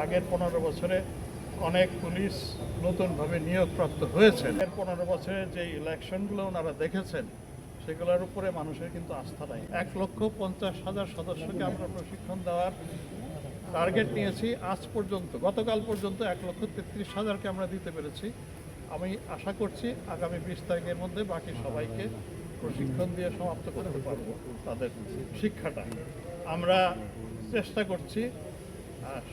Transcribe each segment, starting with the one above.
আগের 15 বছরে অনেক পুলিশ নতুনভাবে নিয়োগপ্রাপ্ত হয়েছেন। এর 15 বছরে যে ইলেকশনগুলো ওনারা দেখেছেন সেগুলোর উপরে মানুষের কিন্তু আস্থা নাই। 1,50,000 সদস্যকে আমরা প্রশিক্ষণ দেওয়ার টার্গেট নিয়েছি। আজ পর্যন্ত গতকাল পর্যন্ত 1,33,000কে আমরা দিতে পেরেছি। আমি আশা করছি আগামী 20 তারিখের মধ্যে বাকি সবাইকে প্রশিক্ষণ দিয়ে সমাপ্ত করতে পারবো তাদের শিক্ষাটা। আমরা চেষ্টা করছি।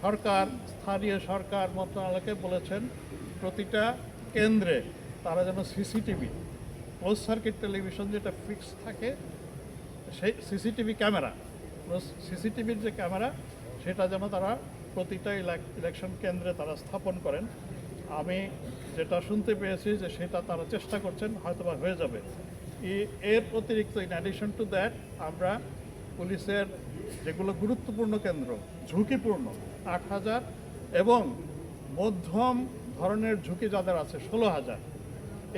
সরকার, স্থানীয় সরকার মন্ত্রণালয়কে বলেছেন প্রতিটা কেন্দ্রে তারা যেন সিসিটিভি, ক্লোজ সার্কিট টেলিভিশন যেটা ফিক্স থাকে, সেই সিসিটিভি ক্যামেরা, সিসিটিভির যে ক্যামেরা সেটা যেন তারা প্রতিটা ইলেকশন কেন্দ্রে তারা স্থাপন করেন। আমি যেটা শুনতে পেয়েছি যে সেটা তারা চেষ্টা করছেন, হয়তোবা হয়ে যাবে। এর অতিরিক্ত ইন অ্যাডিশন টু দ্যাট আমরা পুলিশের যেগুলো গুরুত্বপূর্ণ কেন্দ্র, ঝুঁকিপূর্ণ 8,000 এবং মধ্যম ধরনের ঝুঁকি যাদের আছে 16,000,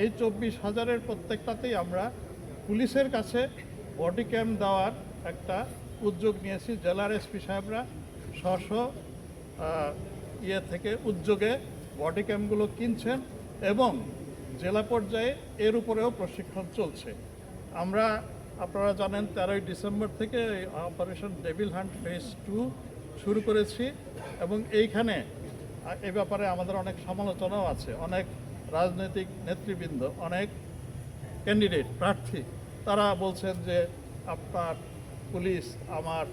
এই 24,000-এর প্রত্যেকটাতেই আমরা পুলিশের কাছে বডি ক্যাম দেওয়ার একটা উদ্যোগ নিয়েছি। জেলার এসপি সাহেবরা স্ব থেকে উদ্যোগে বডি ক্যামগুলো কিনছেন এবং জেলা পর্যায়ে এর উপরেও প্রশিক্ষণ চলছে। আমরা, আপনারা জানেন, 13ই ডিসেম্বর থেকে অপারেশন ডেভিল হান্ট ফেজ 2 শুরু করেছি এবং এইখানে এ ব্যাপারে আমাদের অনেক সমালোচনাও আছে। অনেক রাজনৈতিক নেতৃবৃন্দ, অনেক ক্যান্ডিডেট প্রার্থী তারা বলছেন যে আপনার পুলিশ আমার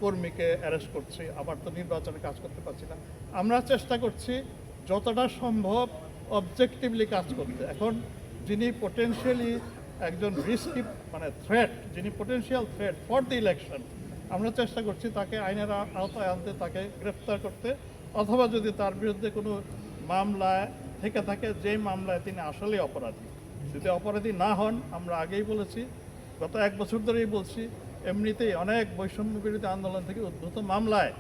কর্মীকে অ্যারেস্ট করছে, আমার তো নির্বাচনে কাজ করতে পারছি না। আমরা চেষ্টা করছি যতটা সম্ভব অবজেক্টিভলি কাজ করতে। এখন যিনি পোটেনশিয়ালি একজন রিস্কি থ্রেট, যিনি potential threat for the election, আমরা চেষ্টা করছি তাকে আইনের আওতায় আনতে, তাকে গ্রেফতার করতে, অথবা যদি তার বিরুদ্ধে কোনো মামলায় থেকে থাকে যেই মামলায় তিনি আসলেই অপরাধী। যদি অপরাধী না হন, আমরা আগেই বলেছি, গত 1 বছর ধরেই বলছি, এমনিতেই অনেক বৈষম্য বিরোধী আন্দোলন থেকে উদ্ভূত মামলায়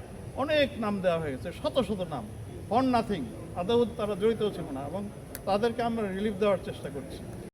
অনেক নাম দেওয়া হয়ে গেছে, শত শত নাম, ফর নাথিং, আদৌ তারা জড়িত ছিল না, এবং তাদেরকে আমরা রিলিফ দেওয়ার চেষ্টা করছি।